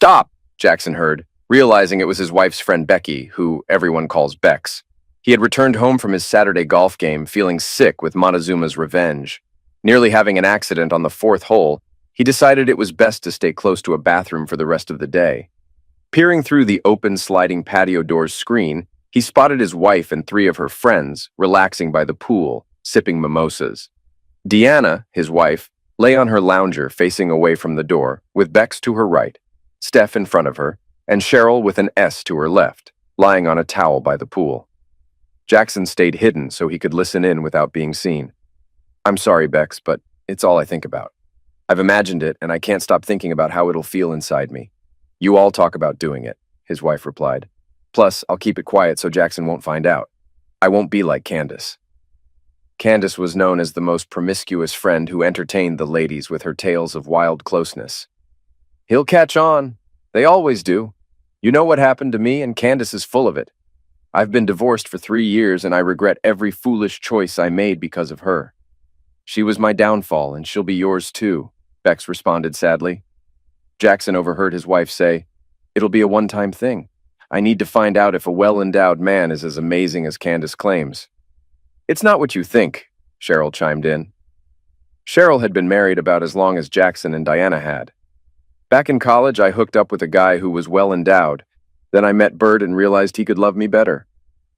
Stop! Jackson heard, realizing it was his wife's friend Becky, who everyone calls Bex. He had returned home from his Saturday golf game feeling sick with Montezuma's revenge. Nearly having an accident on the fourth hole, he decided it was best to stay close to a bathroom for the rest of the day. Peering through the open sliding patio door's screen, he spotted his wife and three of her friends relaxing by the pool, sipping mimosas. Deanna, his wife, lay on her lounger facing away from the door, with Bex to her right, Steph in front of her, and Cheryl with an S to her left, lying on a towel by the pool. Jackson stayed hidden so he could listen in without being seen. "I'm sorry, Bex, but it's all I think about. I've imagined it, and I can't stop thinking about how it'll feel inside me." "You all talk about doing it," his wife replied. "Plus, I'll keep it quiet so Jackson won't find out. I won't be like Candace." Candace was known as the most promiscuous friend who entertained the ladies with her tales of wild closeness. "He'll catch on. They always do. You know what happened to me, and Candace is full of it. I've been divorced for 3 years, and I regret every foolish choice I made because of her. She was my downfall, and she'll be yours too," Bex responded sadly. Jackson overheard his wife say, "It'll be a one-time thing. I need to find out if a well-endowed man is as amazing as Candace claims." "It's not what you think," Cheryl chimed in. Cheryl had been married about as long as Jackson and Diana had. "Back in college, I hooked up with a guy who was well-endowed. Then I met Bert and realized he could love me better.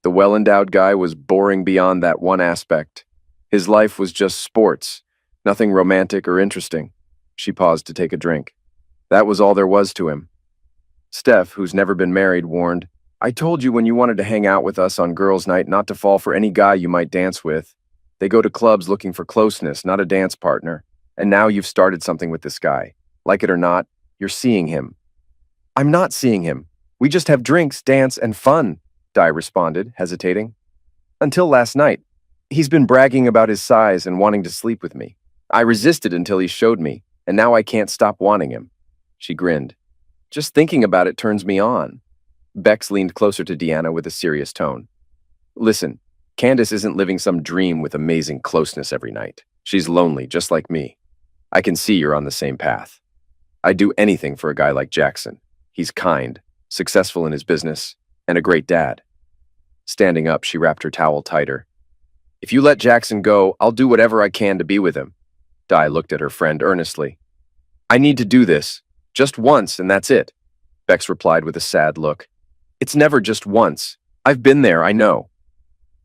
The well-endowed guy was boring beyond that one aspect. His life was just sports, nothing romantic or interesting." She paused to take a drink. "That was all there was to him." Steph, who's never been married, warned, "I told you when you wanted to hang out with us on girls' night not to fall for any guy you might dance with. They go to clubs looking for closeness, not a dance partner. And now you've started something with this guy. Like it or not, you're seeing him." "I'm not seeing him. We just have drinks, dance, and fun," Di responded, hesitating. "Until last night. He's been bragging about his size and wanting to sleep with me. I resisted until he showed me, and now I can't stop wanting him." She grinned. "Just thinking about it turns me on." Bex leaned closer to Deanna with a serious tone. "Listen, Candace isn't living some dream with amazing closeness every night. She's lonely, just like me. I can see you're on the same path. I'd do anything for a guy like Jackson. He's kind, successful in his business, and a great dad." Standing up, she wrapped her towel tighter. "If you let Jackson go, I'll do whatever I can to be with him." Di looked at her friend earnestly. "I need to do this. Just once, and that's it," Bex replied with a sad look. "It's never just once. I've been there, I know."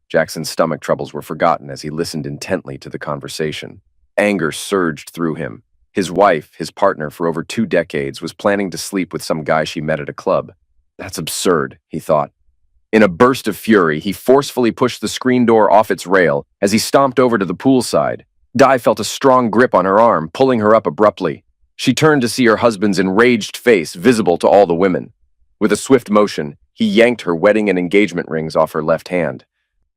Jackson's stomach troubles were forgotten as he listened intently to the conversation. Anger surged through him. His wife, his partner for over 2 decades, was planning to sleep with some guy she met at a club. That's absurd, he thought. In a burst of fury, he forcefully pushed the screen door off its rail as he stomped over to the poolside. Di felt a strong grip on her arm, pulling her up abruptly. She turned to see her husband's enraged face visible to all the women. With a swift motion, he yanked her wedding and engagement rings off her left hand.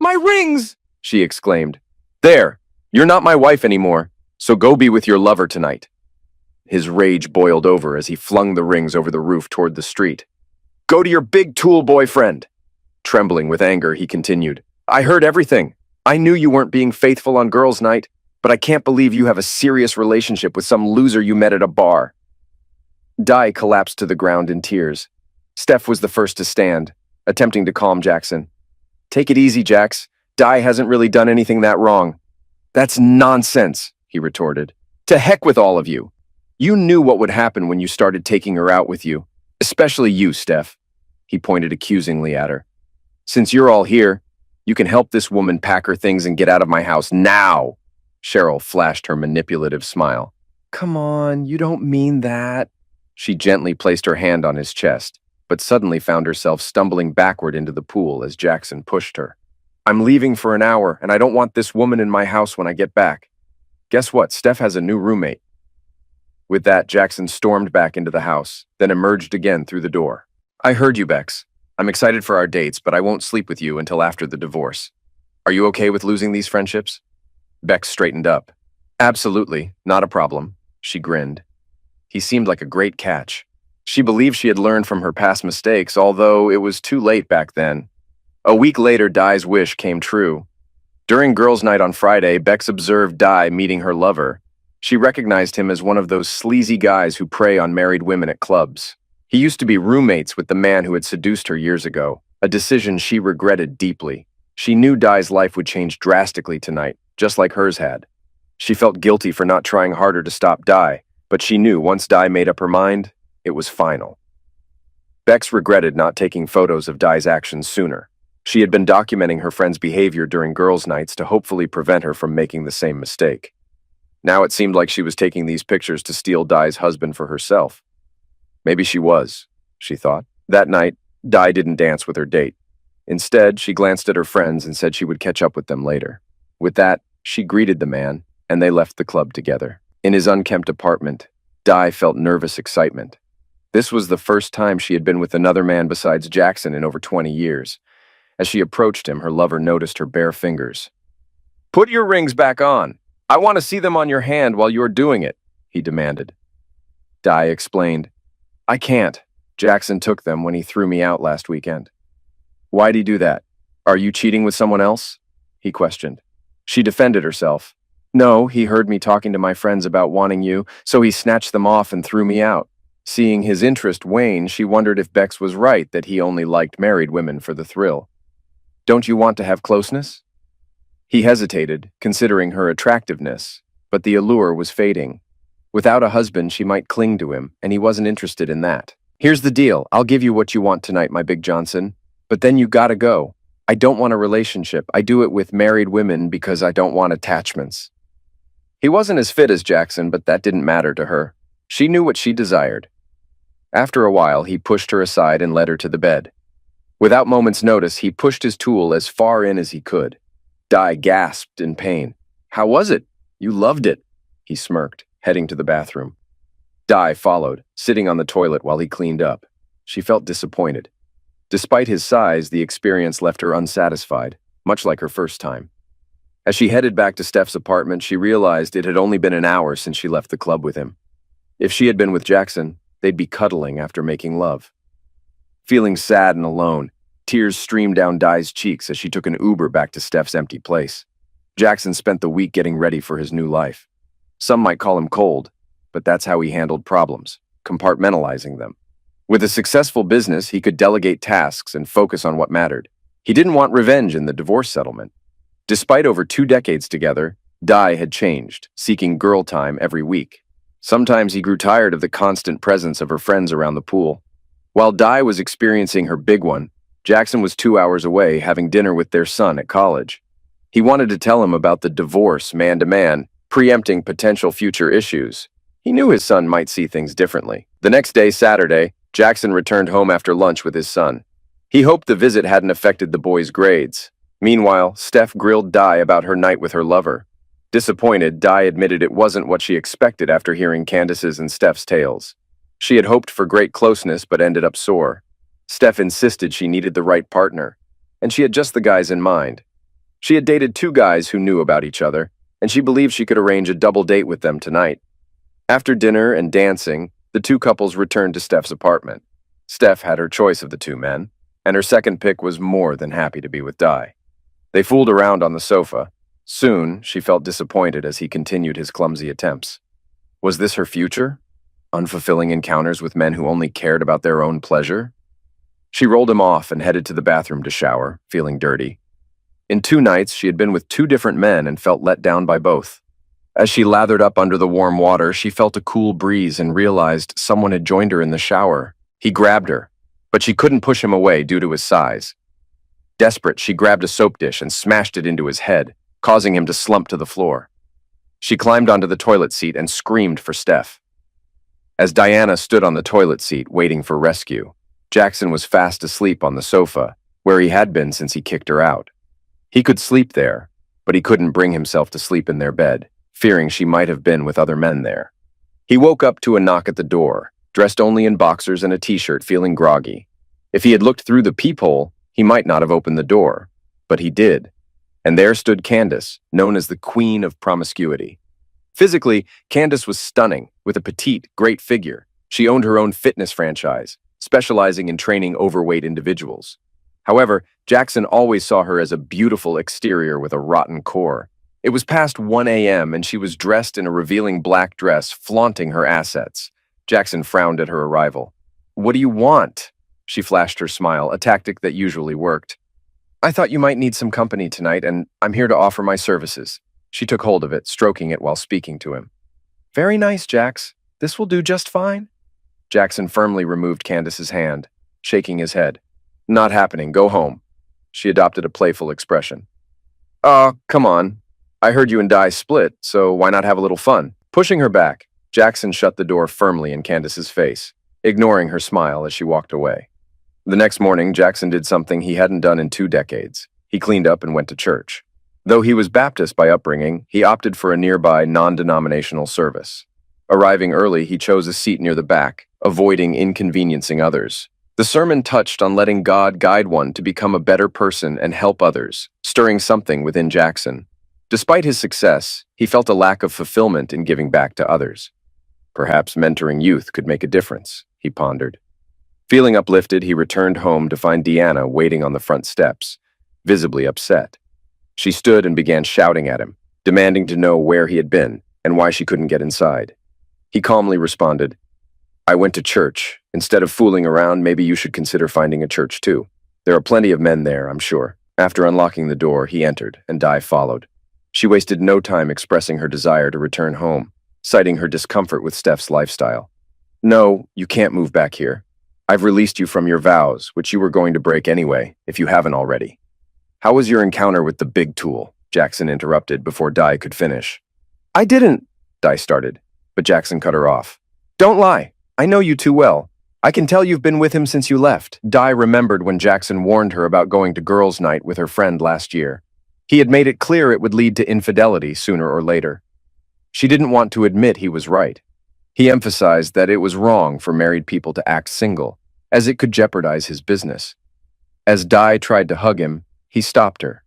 "My rings!" she exclaimed. "There! You're not my wife anymore, so go be with your lover tonight." His rage boiled over as he flung the rings over the roof toward the street. "Go to your big tool boyfriend!" Trembling with anger, he continued, "I heard everything. I knew you weren't being faithful on girls' night, but I can't believe you have a serious relationship with some loser you met at a bar." Di collapsed to the ground in tears. Steph was the first to stand, attempting to calm Jackson. "Take it easy, Jax. Di hasn't really done anything that wrong." "That's nonsense," he retorted. "To heck with all of you. You knew what would happen when you started taking her out with you. Especially you, Steph." He pointed accusingly at her. "Since you're all here, you can help this woman pack her things and get out of my house now." Cheryl flashed her manipulative smile. "Come on, you don't mean that." She gently placed her hand on his chest, but suddenly found herself stumbling backward into the pool as Jackson pushed her. "I'm leaving for an hour, and I don't want this woman in my house when I get back. Guess what? Steph has a new roommate." With that, Jackson stormed back into the house, then emerged again through the door. "I heard you, Bex. I'm excited for our dates, but I won't sleep with you until after the divorce. Are you okay with losing these friendships?" Bex straightened up. "Absolutely, not a problem," she grinned. He seemed like a great catch. She believed she had learned from her past mistakes, although it was too late back then. A week later, Di's wish came true. During girls' night on Friday, Bex observed Di meeting her lover. She recognized him as one of those sleazy guys who prey on married women at clubs. He used to be roommates with the man who had seduced her years ago, a decision she regretted deeply. She knew Dai's life would change drastically tonight, just like hers had. She felt guilty for not trying harder to stop Dai, but she knew once Dai made up her mind, it was final. Bex regretted not taking photos of Dai's actions sooner. She had been documenting her friend's behavior during girls' nights to hopefully prevent her from making the same mistake. Now it seemed like she was taking these pictures to steal Dai's husband for herself. Maybe she was, she thought. That night, Dai didn't dance with her date. Instead, she glanced at her friends and said she would catch up with them later. With that, she greeted the man, and they left the club together. In his unkempt apartment, Dai felt nervous excitement. This was the first time she had been with another man besides Jackson in over 20 years. As she approached him, her lover noticed her bare fingers. "Put your rings back on. I want to see them on your hand while you're doing it," he demanded. Dai explained, "I can't. Jackson took them when he threw me out last weekend." "Why'd he do that? Are you cheating with someone else?" he questioned. She defended herself. "No, he heard me talking to my friends about wanting you, so he snatched them off and threw me out." Seeing his interest wane, she wondered if Bex was right that he only liked married women for the thrill. "Don't you want to have closeness?" He hesitated, considering her attractiveness, but the allure was fading. Without a husband, she might cling to him, and he wasn't interested in that. "Here's the deal. I'll give you what you want tonight, my big Johnson, but then you gotta go. I don't want a relationship. I do it with married women because I don't want attachments." He wasn't as fit as Jackson, but that didn't matter to her. She knew what she desired. After a while, he pushed her aside and led her to the bed. Without moment's notice, he pushed his tool as far in as he could. Dai gasped in pain. "How was it? You loved it," he smirked, heading to the bathroom. Dai followed, sitting on the toilet while he cleaned up. She felt disappointed. Despite his size, the experience left her unsatisfied, much like her first time. As she headed back to Steph's apartment, she realized it had only been an hour since she left the club with him. If she had been with Jackson, they'd be cuddling after making love. Feeling sad and alone, tears streamed down Dai's cheeks as she took an Uber back to Steph's empty place. Jackson spent the week getting ready for his new life. Some might call him cold, but that's how he handled problems, compartmentalizing them. With a successful business, he could delegate tasks and focus on what mattered. He didn't want revenge in the divorce settlement. Despite over 2 decades together, Dai had changed, seeking girl time every week. Sometimes he grew tired of the constant presence of her friends around the pool. While Dai was experiencing her big one, Jackson was 2 hours away having dinner with their son at college. He wanted to tell him about the divorce man to man, preempting potential future issues. He knew his son might see things differently. The next day, Saturday, Jackson returned home after lunch with his son. He hoped the visit hadn't affected the boy's grades. Meanwhile, Steph grilled Dai about her night with her lover. Disappointed, Dai admitted it wasn't what she expected after hearing Candace's and Steph's tales. She had hoped for great closeness but ended up sore. Steph insisted she needed the right partner, and she had just the guys in mind. She had dated 2 guys who knew about each other, and she believed she could arrange a double date with them tonight. After dinner and dancing, the 2 couples returned to Steph's apartment. Steph had her choice of the 2 men, and her second pick was more than happy to be with Dai. They fooled around on the sofa. Soon, she felt disappointed as he continued his clumsy attempts. Was this her future? Unfulfilling encounters with men who only cared about their own pleasure? She rolled him off and headed to the bathroom to shower, feeling dirty. In 2 nights, she had been with 2 different men and felt let down by both. As she lathered up under the warm water, she felt a cool breeze and realized someone had joined her in the shower. He grabbed her, but she couldn't push him away due to his size. Desperate, she grabbed a soap dish and smashed it into his head, causing him to slump to the floor. She climbed onto the toilet seat and screamed for Steph. As Diana stood on the toilet seat waiting for rescue, Jackson was fast asleep on the sofa, where he had been since he kicked her out. He could sleep there, but he couldn't bring himself to sleep in their bed, fearing she might have been with other men there. He woke up to a knock at the door, dressed only in boxers and a t-shirt, feeling groggy. If he had looked through the peephole, he might not have opened the door, but he did. And there stood Candace, known as the Queen of Promiscuity. Physically, Candace was stunning, with a petite, great figure. She owned her own fitness franchise, specializing in training overweight individuals. However, Jackson always saw her as a beautiful exterior with a rotten core. It was past 1 a.m. and she was dressed in a revealing black dress, flaunting her assets. Jackson frowned at her arrival. What do you want? She flashed her smile, a tactic that usually worked. I thought you might need some company tonight, and I'm here to offer my services. She took hold of it, stroking it while speaking to him. Very nice, Jax. This will do just fine. Jackson firmly removed Candace's hand, shaking his head. Not happening. Go home. She adopted a playful expression. Come on. I heard you and Di split, so why not have a little fun? Pushing her back, Jackson shut the door firmly in Candace's face, ignoring her smile as she walked away. The next morning, Jackson did something he hadn't done in 2 decades. He cleaned up and went to church. Though he was Baptist by upbringing, he opted for a nearby non-denominational service. Arriving early, he chose a seat near the back, avoiding inconveniencing others. The sermon touched on letting God guide one to become a better person and help others, stirring something within Jackson. Despite his success, he felt a lack of fulfillment in giving back to others. Perhaps mentoring youth could make a difference, he pondered. Feeling uplifted, he returned home to find Deanna waiting on the front steps, visibly upset. She stood and began shouting at him, demanding to know where he had been and why she couldn't get inside. He calmly responded, I went to church. Instead of fooling around, maybe you should consider finding a church too. There are plenty of men there, I'm sure. After unlocking the door, he entered, and Di followed. She wasted no time expressing her desire to return home, citing her discomfort with Steph's lifestyle. No, you can't move back here. I've released you from your vows, which you were going to break anyway, if you haven't already. How was your encounter with the big tool? Jackson interrupted before Di could finish. I didn't, Di started, but Jackson cut her off. Don't lie. I know you too well. I can tell you've been with him since you left. Di remembered when Jackson warned her about going to girls' night with her friend last year. He had made it clear it would lead to infidelity sooner or later. She didn't want to admit he was right. He emphasized that it was wrong for married people to act single, as it could jeopardize his business. As Di tried to hug him, he stopped her.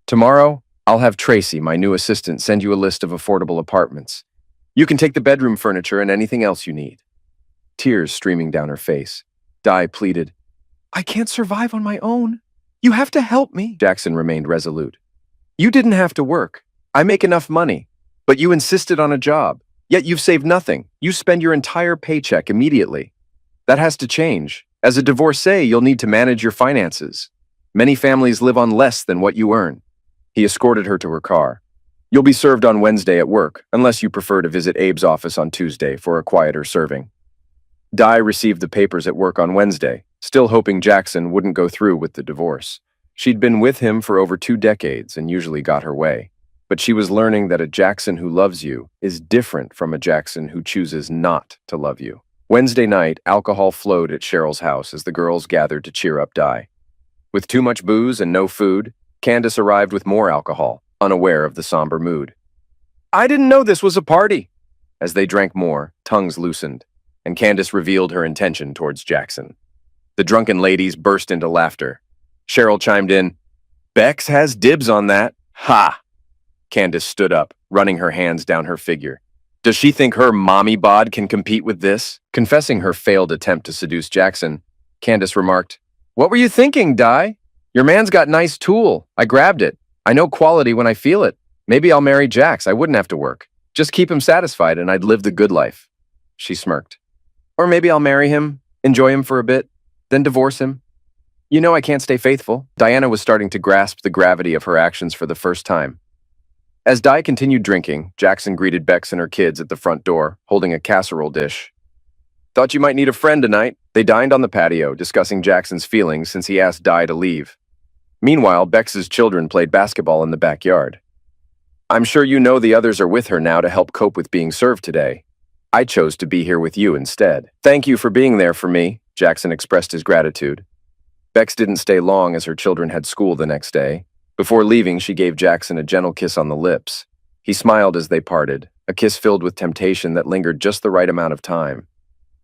Tomorrow, I'll have Tracy, my new assistant, send you a list of affordable apartments. You can take the bedroom furniture and anything else you need. Tears streaming down her face, Di pleaded, I can't survive on my own. You have to help me. Jackson remained resolute. You didn't have to work. I make enough money. But you insisted on a job. Yet you've saved nothing. You spend your entire paycheck immediately. That has to change. As a divorcee, you'll need to manage your finances. Many families live on less than what you earn. He escorted her to her car. You'll be served on Wednesday at work, unless you prefer to visit Abe's office on Tuesday for a quieter serving. Di received the papers at work on Wednesday, still hoping Jackson wouldn't go through with the divorce. She'd been with him for over 2 decades and usually got her way. But she was learning that a Jackson who loves you is different from a Jackson who chooses not to love you. Wednesday night, alcohol flowed at Cheryl's house as the girls gathered to cheer up Di. With too much booze and no food, Candace arrived with more alcohol, unaware of the somber mood. I didn't know this was a party. As they drank more, tongues loosened, and Candace revealed her intention towards Jackson. The drunken ladies burst into laughter. Cheryl chimed in, Bex has dibs on that. Ha! Candace stood up, running her hands down her figure. Does she think her mommy bod can compete with this? Confessing her failed attempt to seduce Jackson, Candace remarked, What were you thinking, Di? Your man's got nice tool. I grabbed it. I know quality when I feel it. Maybe I'll marry Jax. I wouldn't have to work. Just keep him satisfied and I'd live the good life. She smirked. Or maybe I'll marry him, enjoy him for a bit, then divorce him. You know I can't stay faithful. Diana was starting to grasp the gravity of her actions for the first time. As Di continued drinking, Jackson greeted Bex and her kids at the front door, holding a casserole dish. Thought you might need a friend tonight. They dined on the patio, discussing Jackson's feelings since he asked Di to leave. Meanwhile, Bex's children played basketball in the backyard. I'm sure you know the others are with her now to help cope with being served today. I chose to be here with you instead. Thank you for being there for me, Jackson expressed his gratitude. Bex didn't stay long as her children had school the next day. Before leaving, she gave Jackson a gentle kiss on the lips. He smiled as they parted, a kiss filled with temptation that lingered just the right amount of time.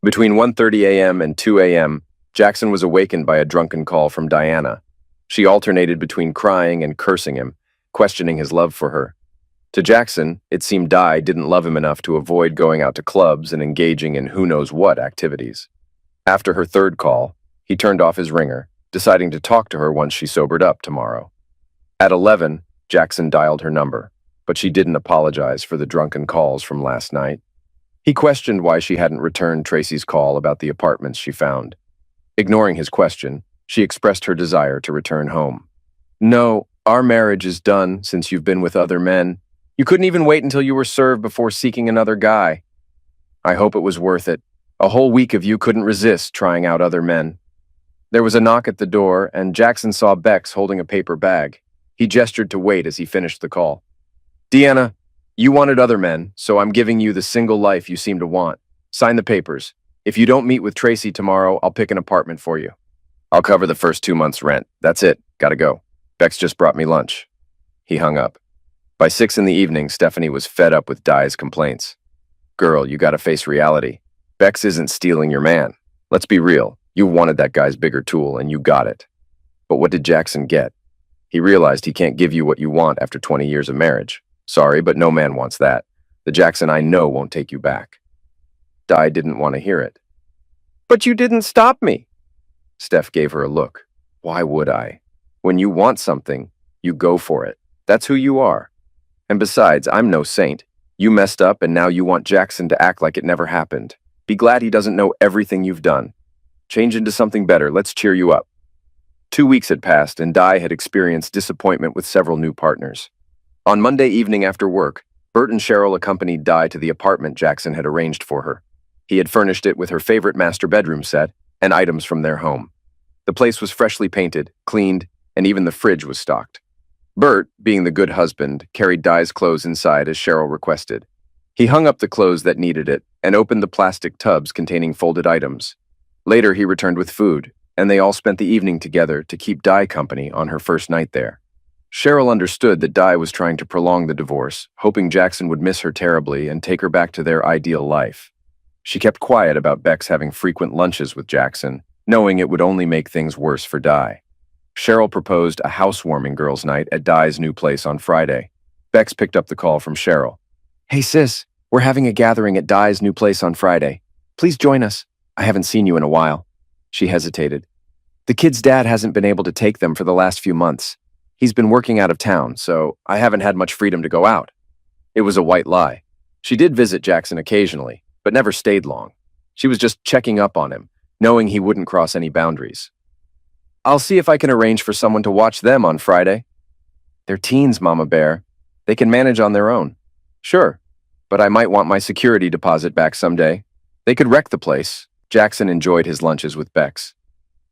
Between 1:30 a.m. and 2 a.m., Jackson was awakened by a drunken call from Diana. She alternated between crying and cursing him, questioning his love for her. To Jackson, it seemed Di didn't love him enough to avoid going out to clubs and engaging in who knows what activities. After her third call, he turned off his ringer, deciding to talk to her once she sobered up tomorrow. At 11, Jackson dialed her number, but she didn't apologize for the drunken calls from last night. He questioned why she hadn't returned Tracy's call about the apartments she found. Ignoring his question, she expressed her desire to return home. No, our marriage is done since you've been with other men. You couldn't even wait until you were served before seeking another guy. I hope it was worth it. A whole week of you couldn't resist trying out other men. There was a knock at the door, and Jackson saw Bex holding a paper bag. He gestured to wait as he finished the call. Deanna, you wanted other men, so I'm giving you the single life you seem to want. Sign the papers. If you don't meet with Tracy tomorrow, I'll pick an apartment for you. I'll cover the first 2 months' rent. That's it. Gotta go. Bex just brought me lunch. He hung up. By 6 in the evening, Stephanie was fed up with Di's complaints. Girl, you gotta face reality. Bex isn't stealing your man. Let's be real. You wanted that guy's bigger tool, and you got it. But what did Jackson get? He realized he can't give you what you want after 20 years of marriage. Sorry, but no man wants that. The Jackson I know won't take you back. Di didn't want to hear it. But you didn't stop me. Steph gave her a look. Why would I? When you want something, you go for it. That's who you are. And besides, I'm no saint. You messed up and now you want Jackson to act like it never happened. Be glad he doesn't know everything you've done. Change into something better. Let's cheer you up. 2 weeks had passed and Di had experienced disappointment with several new partners. On Monday evening after work, Bert and Cheryl accompanied Di to the apartment Jackson had arranged for her. He had furnished it with her favorite master bedroom set and items from their home. The place was freshly painted, cleaned, and even the fridge was stocked. Bert, being the good husband, carried Di's clothes inside as Cheryl requested. He hung up the clothes that needed it and opened the plastic tubs containing folded items. Later, he returned with food, and they all spent the evening together to keep Di company on her first night there. Cheryl understood that Di was trying to prolong the divorce, hoping Jackson would miss her terribly and take her back to their ideal life. She kept quiet about Bex having frequent lunches with Jackson, knowing it would only make things worse for Di. Cheryl proposed a housewarming girls' night at Di's new place on Friday. Bex picked up the call from Cheryl. Hey sis, we're having a gathering at Di's new place on Friday. Please join us. I haven't seen you in a while. She hesitated. The kids' dad hasn't been able to take them for the last few months. He's been working out of town, so I haven't had much freedom to go out. It was a white lie. She did visit Jackson occasionally, but never stayed long. She was just checking up on him, knowing he wouldn't cross any boundaries. I'll see if I can arrange for someone to watch them on Friday. They're teens, Mama Bear. They can manage on their own. Sure, but I might want my security deposit back someday. They could wreck the place. Jackson enjoyed his lunches with Bex.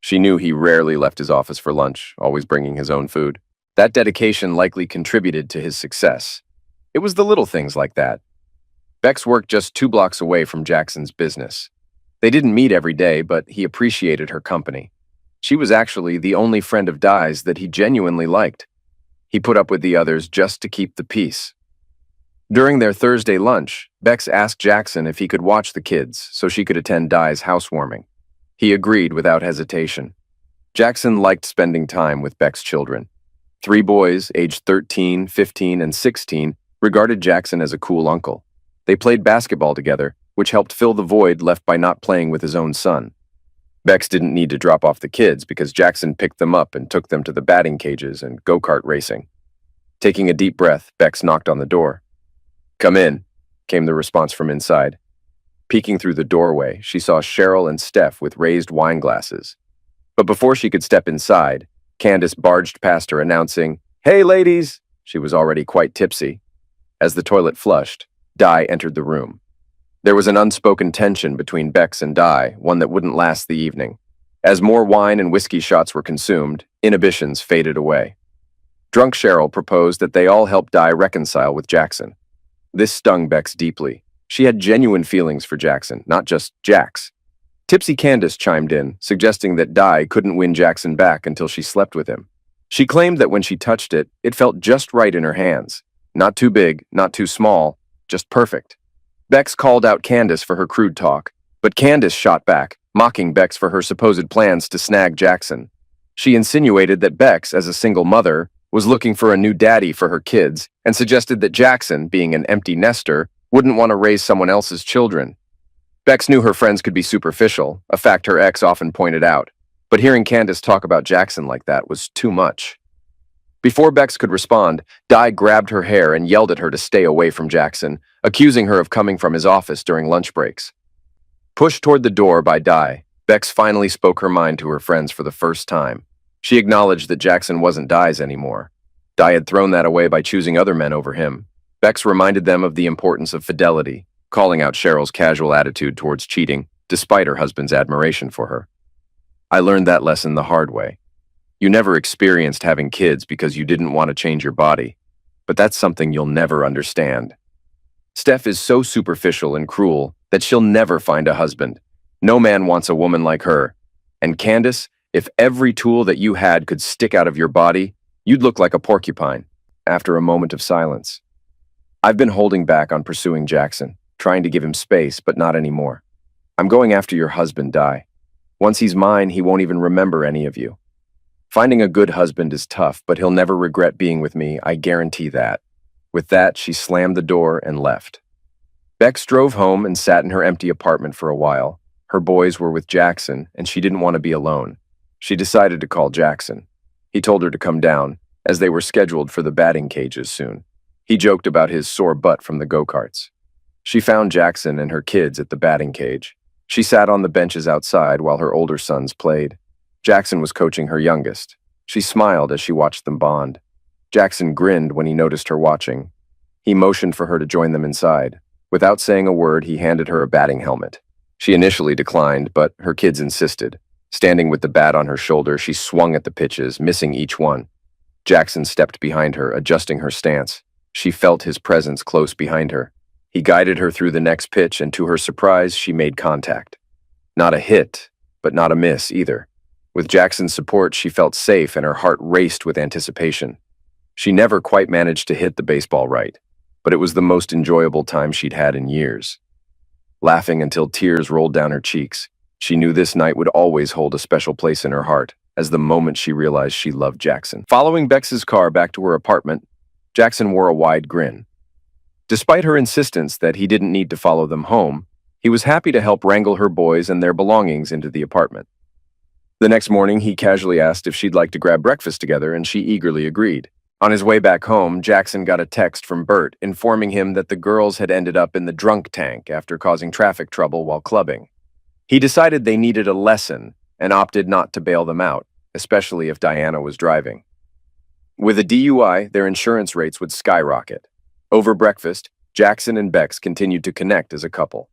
She knew he rarely left his office for lunch, always bringing his own food. That dedication likely contributed to his success. It was the little things like that. Bex worked just 2 blocks away from Jackson's business. They didn't meet every day, but he appreciated her company. She was actually the only friend of Di's that he genuinely liked. He put up with the others just to keep the peace. During their Thursday lunch, Bex asked Jackson if he could watch the kids so she could attend Di's housewarming. He agreed without hesitation. Jackson liked spending time with Beck's children. 3 boys, aged 13, 15, and 16, regarded Jackson as a cool uncle. They played basketball together, which helped fill the void left by not playing with his own son. Bex didn't need to drop off the kids because Jackson picked them up and took them to the batting cages and go-kart racing. Taking a deep breath, Bex knocked on the door. "Come in," came the response from inside. Peeking through the doorway, she saw Cheryl and Steph with raised wine glasses. But before she could step inside, Candace barged past her announcing, "Hey, ladies!" She was already quite tipsy. As the toilet flushed, Di entered the room. There was an unspoken tension between Bex and Di, one that wouldn't last the evening. As more wine and whiskey shots were consumed, inhibitions faded away. Drunk Cheryl proposed that they all help Di reconcile with Jackson. This stung Bex deeply. She had genuine feelings for Jackson, not just Jax. Tipsy Candace chimed in, suggesting that Di couldn't win Jackson back until she slept with him. She claimed that when she touched it, it felt just right in her hands. Not too big, not too small, just perfect. Bex called out Candace for her crude talk, but Candace shot back, mocking Bex for her supposed plans to snag Jackson. She insinuated that Bex, as a single mother, was looking for a new daddy for her kids and suggested that Jackson, being an empty nester, wouldn't want to raise someone else's children. Bex knew her friends could be superficial, a fact her ex often pointed out, but hearing Candace talk about Jackson like that was too much. Before Bex could respond, Di grabbed her hair and yelled at her to stay away from Jackson, accusing her of coming from his office during lunch breaks. Pushed toward the door by Di, Bex finally spoke her mind to her friends for the first time. She acknowledged that Jackson wasn't Di's anymore. Di had thrown that away by choosing other men over him. Bex reminded them of the importance of fidelity, calling out Cheryl's casual attitude towards cheating, despite her husband's admiration for her. I learned that lesson the hard way. You never experienced having kids because you didn't want to change your body, but that's something you'll never understand. Steph is so superficial and cruel that she'll never find a husband. No man wants a woman like her. And Candace, if every tool that you had could stick out of your body, you'd look like a porcupine. After a moment of silence. I've been holding back on pursuing Jackson, trying to give him space, but not anymore. I'm going after your husband, Di. Once he's mine, he won't even remember any of you. Finding a good husband is tough, but he'll never regret being with me, I guarantee that. With that, she slammed the door and left. Bex drove home and sat in her empty apartment for a while. Her boys were with Jackson, and she didn't want to be alone. She decided to call Jackson. He told her to come down, as they were scheduled for the batting cages soon. He joked about his sore butt from the go-karts. She found Jackson and her kids at the batting cage. She sat on the benches outside while her older sons played. Jackson was coaching her youngest. She smiled as she watched them bond. Jackson grinned when he noticed her watching. He motioned for her to join them inside. Without saying a word, he handed her a batting helmet. She initially declined, but her kids insisted. Standing with the bat on her shoulder, she swung at the pitches, missing each one. Jackson stepped behind her, adjusting her stance. She felt his presence close behind her. He guided her through the next pitch, and to her surprise, she made contact. Not a hit, but not a miss either. With Jackson's support, she felt safe and her heart raced with anticipation. She never quite managed to hit the baseball right, but it was the most enjoyable time she'd had in years. Laughing until tears rolled down her cheeks, she knew this night would always hold a special place in her heart, as the moment she realized she loved Jackson. Following Bex's car back to her apartment, Jackson wore a wide grin. Despite her insistence that he didn't need to follow them home, he was happy to help wrangle her boys and their belongings into the apartment. The next morning, he casually asked if she'd like to grab breakfast together, and she eagerly agreed. On his way back home, Jackson got a text from Bert informing him that the girls had ended up in the drunk tank after causing traffic trouble while clubbing. He decided they needed a lesson and opted not to bail them out, especially if Diana was driving. With a DUI, their insurance rates would skyrocket. Over breakfast, Jackson and Bex continued to connect as a couple.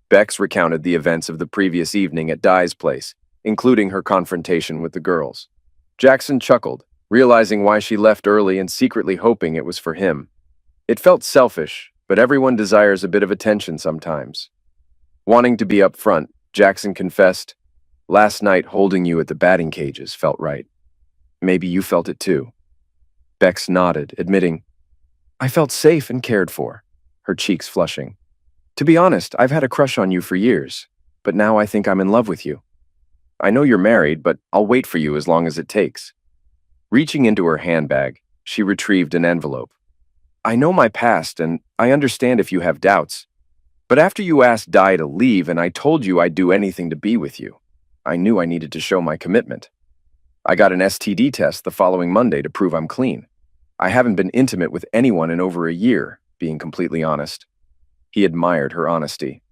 Bex recounted the events of the previous evening at Di's place, including her confrontation with the girls. Jackson chuckled, realizing why she left early and secretly hoping it was for him. It felt selfish, but everyone desires a bit of attention sometimes. Wanting to be up front, Jackson confessed, "Last night holding you at the batting cages felt right. Maybe you felt it too." Bex nodded, admitting, "I felt safe and cared for," her cheeks flushing. "To be honest, I've had a crush on you for years, but now I think I'm in love with you. I know you're married, but I'll wait for you as long as it takes." Reaching into her handbag, she retrieved an envelope. "I know my past, and I understand if you have doubts. But after you asked Di to leave and I told you I'd do anything to be with you, I knew I needed to show my commitment. I got an STD test the following Monday to prove I'm clean. I haven't been intimate with anyone in over a year, being completely honest." He admired her honesty.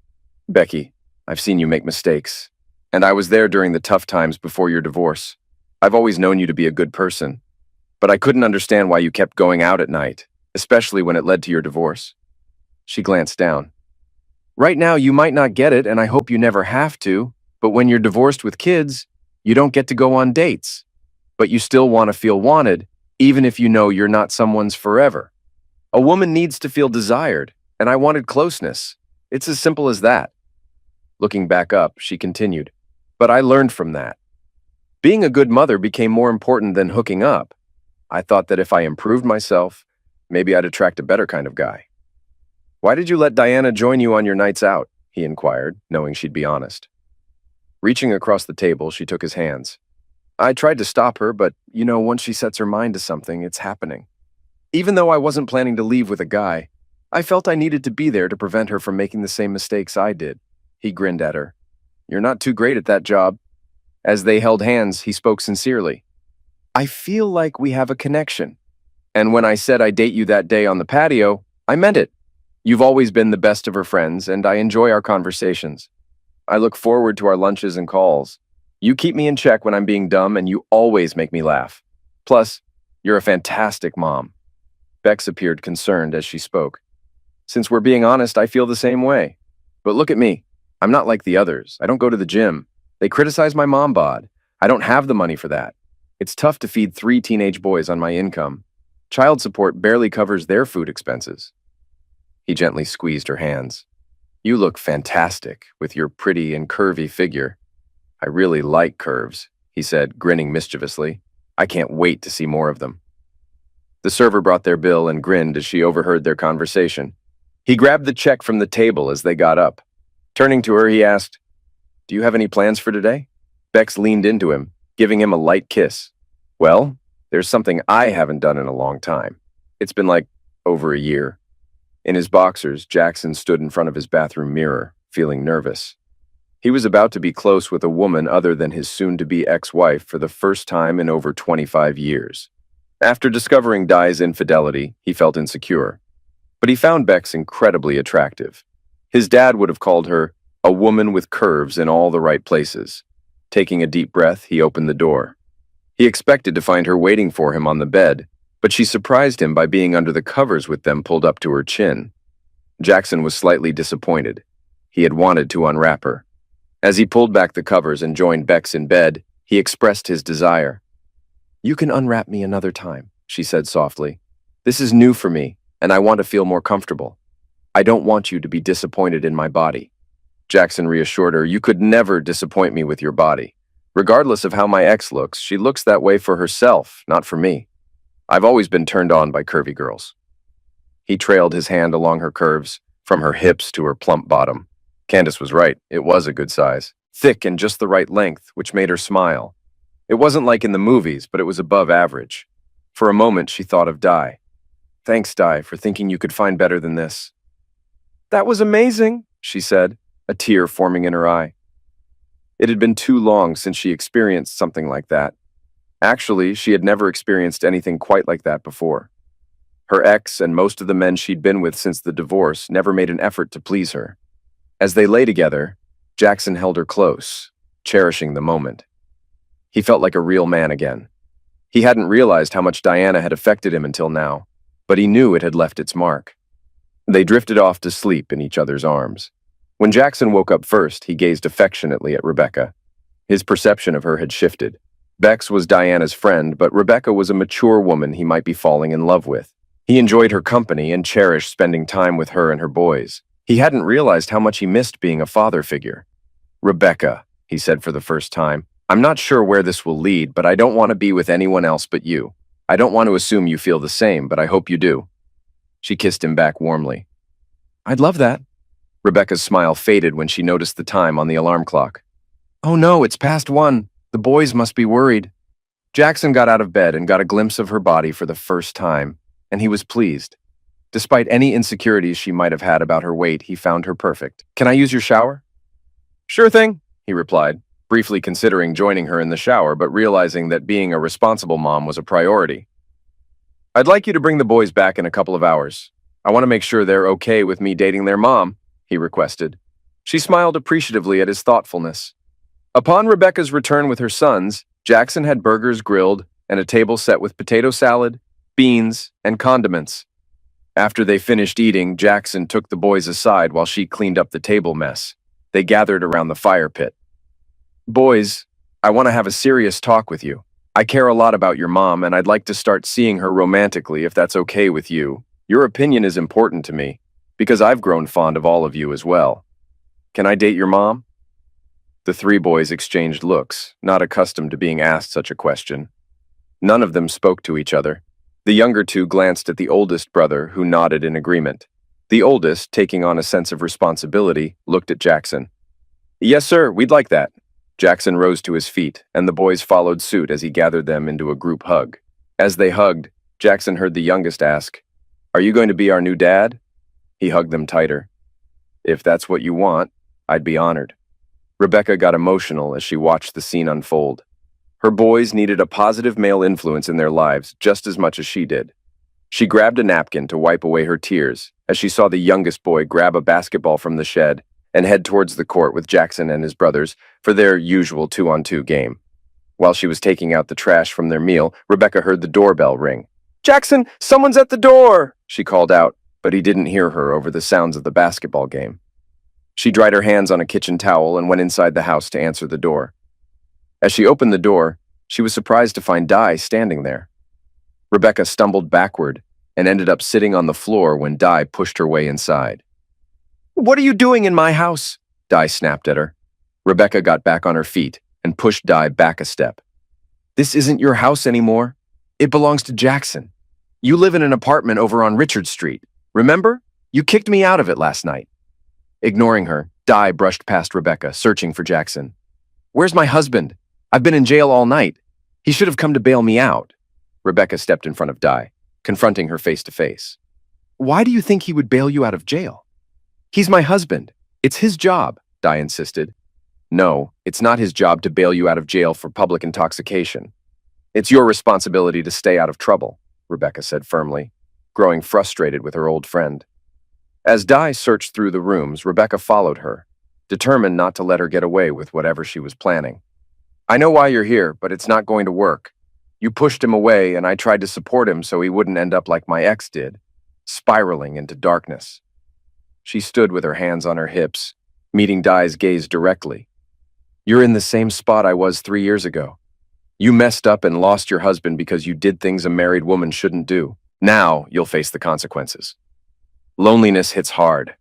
"Becky, I've seen you make mistakes. And I was there during the tough times before your divorce. I've always known you to be a good person, but I couldn't understand why you kept going out at night, especially when it led to your divorce." She glanced down. "Right now, you might not get it, and I hope you never have to, but when you're divorced with kids, you don't get to go on dates. But you still want to feel wanted, even if you know you're not someone's forever. A woman needs to feel desired, and I wanted closeness. It's as simple as that." Looking back up, she continued, "But I learned from that. Being a good mother became more important than hooking up. I thought that if I improved myself, maybe I'd attract a better kind of guy." "Why did you let Diana join you on your nights out?" he inquired, knowing she'd be honest. Reaching across the table, she took his hands. "I tried to stop her, but, once she sets her mind to something, it's happening. Even though I wasn't planning to leave with a guy, I felt I needed to be there to prevent her from making the same mistakes I did." He grinned at her. "You're not too great at that job." As they held hands, he spoke sincerely. I feel like we have a connection. And when I said I'd date you that day on the patio, I meant it. You've always been the best of her friends, and I enjoy our conversations. I look forward to our lunches and calls. You keep me in check when I'm being dumb, and you always make me laugh. Plus, you're a fantastic mom. Bex appeared concerned as she spoke. Since we're being honest, I feel the same way. But look at me. I'm not like the others. I don't go to the gym. They criticize my mom bod. I don't have the money for that. It's tough to feed 3 teenage boys on my income. Child support barely covers their food expenses. He gently squeezed her hands. You look fantastic with your pretty and curvy figure. I really like curves, he said, grinning mischievously. I can't wait to see more of them. The server brought their bill and grinned as she overheard their conversation. He grabbed the check from the table as they got up. Turning to her, he asked, Do you have any plans for today? Bex leaned into him, giving him a light kiss. Well, there's something I haven't done in a long time. It's been like over a year. In his boxers, Jackson stood in front of his bathroom mirror, feeling nervous. He was about to be close with a woman other than his soon-to-be ex-wife for the first time in over 25 years. After discovering Dai's infidelity, he felt insecure. But he found Bex incredibly attractive. His dad would have called her a woman with curves in all the right places. Taking a deep breath, he opened the door. He expected to find her waiting for him on the bed, but she surprised him by being under the covers with them pulled up to her chin. Jackson was slightly disappointed. He had wanted to unwrap her. As he pulled back the covers and joined Bex in bed, he expressed his desire. You can unwrap me another time, she said softly. This is new for me, and I want to feel more comfortable. I don't want you to be disappointed in my body. Jackson reassured her, You could never disappoint me with your body. Regardless of how my ex looks, she looks that way for herself, not for me. I've always been turned on by curvy girls. He trailed his hand along her curves, from her hips to her plump bottom. Candace was right, it was a good size. Thick and just the right length, which made her smile. It wasn't like in the movies, but it was above average. For a moment, she thought of Dai. Thanks, Dai, for thinking you could find better than this. That was amazing, she said, a tear forming in her eye. It had been too long since she experienced something like that. Actually, she had never experienced anything quite like that before. Her ex and most of the men she'd been with since the divorce never made an effort to please her. As they lay together, Jackson held her close, cherishing the moment. He felt like a real man again. He hadn't realized how much Diana had affected him until now, but he knew it had left its mark. They drifted off to sleep in each other's arms. When Jackson woke up first, he gazed affectionately at Rebecca. His perception of her had shifted. Bex was Diana's friend, but Rebecca was a mature woman he might be falling in love with. He enjoyed her company and cherished spending time with her and her boys. He hadn't realized how much he missed being a father figure. Rebecca, he said for the first time, I'm not sure where this will lead, but I don't want to be with anyone else but you. I don't want to assume you feel the same, but I hope you do. She kissed him back warmly. I'd love that. Rebecca's smile faded when she noticed the time on the alarm clock. Oh no, it's past 1. The boys must be worried. Jackson got out of bed and got a glimpse of her body for the first time, and he was pleased. Despite any insecurities she might have had about her weight, he found her perfect. Can I use your shower? Sure thing, he replied, briefly considering joining her in the shower, but realizing that being a responsible mom was a priority. I'd like you to bring the boys back in a couple of hours. I want to make sure they're okay with me dating their mom, he requested. She smiled appreciatively at his thoughtfulness. Upon Rebecca's return with her sons, Jackson had burgers grilled and a table set with potato salad, beans, and condiments. After they finished eating, Jackson took the boys aside while she cleaned up the table mess. They gathered around the fire pit. Boys, I want to have a serious talk with you. I care a lot about your mom, and I'd like to start seeing her romantically if that's okay with you. Your opinion is important to me, because I've grown fond of all of you as well. Can I date your mom? The 3 boys exchanged looks, not accustomed to being asked such a question. None of them spoke to each other. The younger 2 glanced at the oldest brother, who nodded in agreement. The oldest, taking on a sense of responsibility, looked at Jackson. Yes, sir, we'd like that. Jackson rose to his feet, and the boys followed suit as he gathered them into a group hug. As they hugged, Jackson heard the youngest ask, Are you going to be our new dad? He hugged them tighter. If that's what you want, I'd be honored. Rebecca got emotional as she watched the scene unfold. Her boys needed a positive male influence in their lives just as much as she did. She grabbed a napkin to wipe away her tears as she saw the youngest boy grab a basketball from the shed and head towards the court with Jackson and his brothers for their usual 2-on-2 game. While she was taking out the trash from their meal, Rebecca heard the doorbell ring. "Jackson, someone's at the door!" she called out, but he didn't hear her over the sounds of the basketball game. She dried her hands on a kitchen towel and went inside the house to answer the door. As she opened the door, she was surprised to find Di standing there. Rebecca stumbled backward and ended up sitting on the floor when Di pushed her way inside. "What are you doing in my house?" Di snapped at her. Rebecca got back on her feet and pushed Di back a step. "This isn't your house anymore. It belongs to Jackson. You live in an apartment over on Richard Street. Remember? You kicked me out of it last night." Ignoring her, Di brushed past Rebecca, searching for Jackson. "Where's my husband? I've been in jail all night. He should have come to bail me out." Rebecca stepped in front of Di, confronting her face to face. "Why do you think he would bail you out of jail?" "He's my husband. It's his job," Di insisted. "No, it's not his job to bail you out of jail for public intoxication. It's your responsibility to stay out of trouble," Rebecca said firmly, growing frustrated with her old friend. As Di searched through the rooms, Rebecca followed her, determined not to let her get away with whatever she was planning. "I know why you're here, but it's not going to work. You pushed him away, and I tried to support him so he wouldn't end up like my ex did, spiraling into darkness." She stood with her hands on her hips, meeting Di's gaze directly. "You're in the same spot I was 3 years ago. You messed up and lost your husband because you did things a married woman shouldn't do. Now you'll face the consequences. Loneliness hits hard.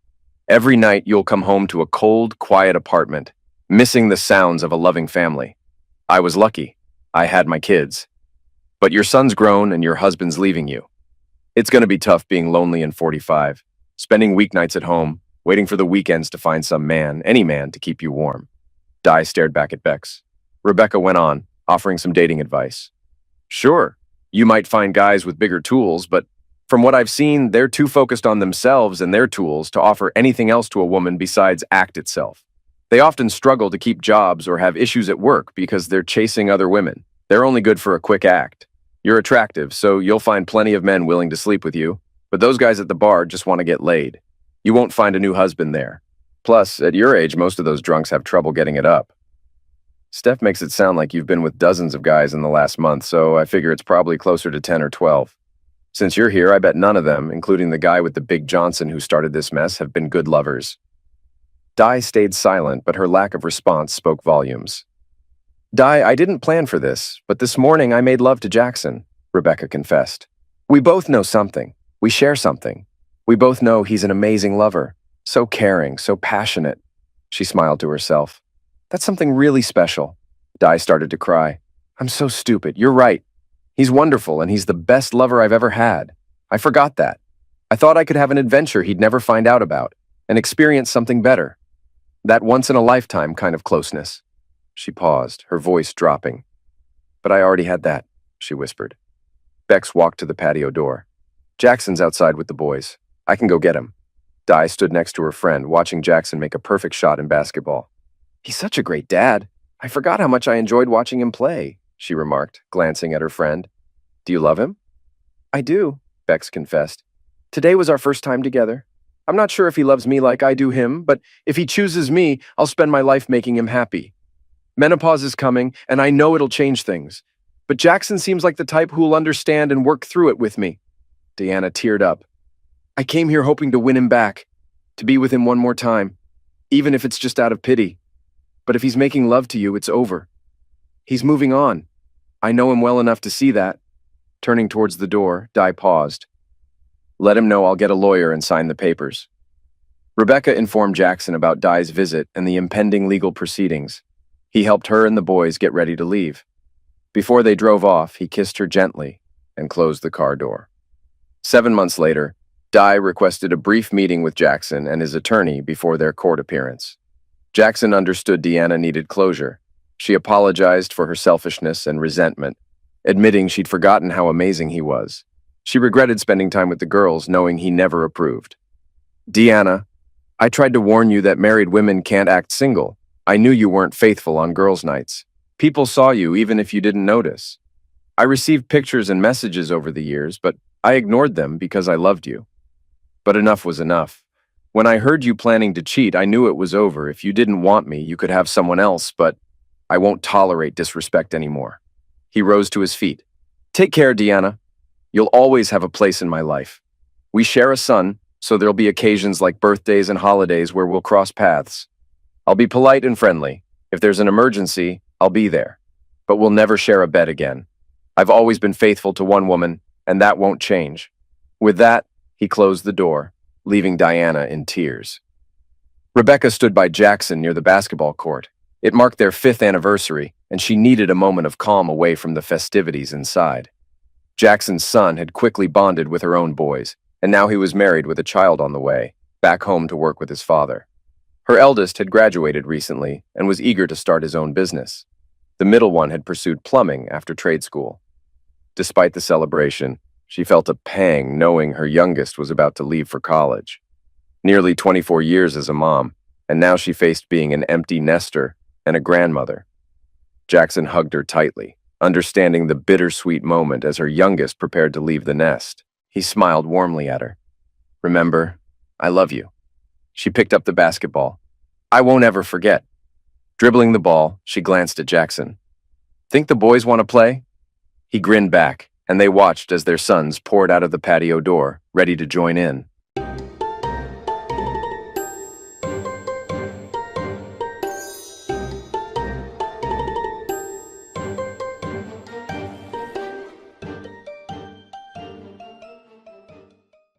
Every night you'll come home to a cold, quiet apartment, missing the sounds of a loving family. I was lucky. I had my kids. But your son's grown and your husband's leaving you. It's going to be tough being lonely and 45, spending weeknights at home, waiting for the weekends to find some man, any man, to keep you warm." Di stared back at Bex. Rebecca went on, offering some dating advice. "Sure, you might find guys with bigger tools, but from what I've seen, they're too focused on themselves and their tools to offer anything else to a woman besides act itself. They often struggle to keep jobs or have issues at work because they're chasing other women. They're only good for a quick act. You're attractive, so you'll find plenty of men willing to sleep with you, but those guys at the bar just want to get laid. You won't find a new husband there. Plus, at your age, most of those drunks have trouble getting it up." "Steph makes it sound like you've been with dozens of guys in the last month, so I figure it's probably closer to 10 or 12. Since you're here, I bet none of them, including the guy with the big Johnson who started this mess, have been good lovers." Di stayed silent, but her lack of response spoke volumes. "Di, I didn't plan for this, but this morning I made love to Jackson," Rebecca confessed. "We both know something. We share something. We both know he's an amazing lover. So caring, so passionate." She smiled to herself. "That's something really special." Di started to cry. "I'm so stupid. You're right. He's wonderful, and he's the best lover I've ever had. I forgot that. I thought I could have an adventure he'd never find out about, and experience something better. That once-in-a-lifetime kind of closeness." She paused, her voice dropping. "But I already had that," she whispered. Bex walked to the patio door. "Jackson's outside with the boys. I can go get him." Di stood next to her friend, watching Jackson make a perfect shot in basketball. "He's such a great dad. I forgot how much I enjoyed watching him play," she remarked, glancing at her friend. "Do you love him?" "I do," Bex confessed. "Today was our first time together. I'm not sure if he loves me like I do him, but if he chooses me, I'll spend my life making him happy. Menopause is coming, and I know it'll change things. But Jackson seems like the type who'll understand and work through it with me." Deanna teared up. "I came here hoping to win him back, to be with him one more time, even if it's just out of pity. But if he's making love to you, it's over. He's moving on. I know him well enough to see that." Turning towards the door, Di paused. "Let him know I'll get a lawyer and sign the papers." Rebecca informed Jackson about Di's visit and the impending legal proceedings. He helped her and the boys get ready to leave. Before they drove off, he kissed her gently and closed the car door. 7 months later, Di requested a brief meeting with Jackson and his attorney before their court appearance. Jackson understood Deanna needed closure. She apologized for her selfishness and resentment, admitting she'd forgotten how amazing he was. She regretted spending time with the girls, knowing he never approved. "Deanna, I tried to warn you that married women can't act single. I knew you weren't faithful on girls' nights. People saw you even if you didn't notice. I received pictures and messages over the years, but I ignored them because I loved you. But enough was enough. When I heard you planning to cheat, I knew it was over. If you didn't want me, you could have someone else, but I won't tolerate disrespect anymore. He rose to his feet. Take care, Deanna. You'll always have a place in my life. We share a son, so there'll be occasions like birthdays and holidays where we'll cross paths. I'll be polite and friendly. If there's an emergency, I'll be there. But we'll never share a bed again. I've always been faithful to one woman, and that won't change. With that, he closed the door, leaving Diana in tears. Rebecca stood by Jackson near the basketball court. It marked their 5th anniversary, and she needed a moment of calm away from the festivities inside. Jackson's son had quickly bonded with her own boys, and now he was married with a child on the way, back home to work with his father. Her eldest had graduated recently and was eager to start his own business. The middle one had pursued plumbing after trade school. Despite the celebration, she felt a pang knowing her youngest was about to leave for college. Nearly 24 years as a mom, and now she faced being an empty nester and a grandmother. Jackson hugged her tightly, understanding the bittersweet moment as her youngest prepared to leave the nest. He smiled warmly at her. Remember, I love you. She picked up the basketball. I won't ever forget. Dribbling the ball, she glanced at Jackson. Think the boys want to play? He grinned back, and they watched as their sons poured out of the patio door, ready to join in.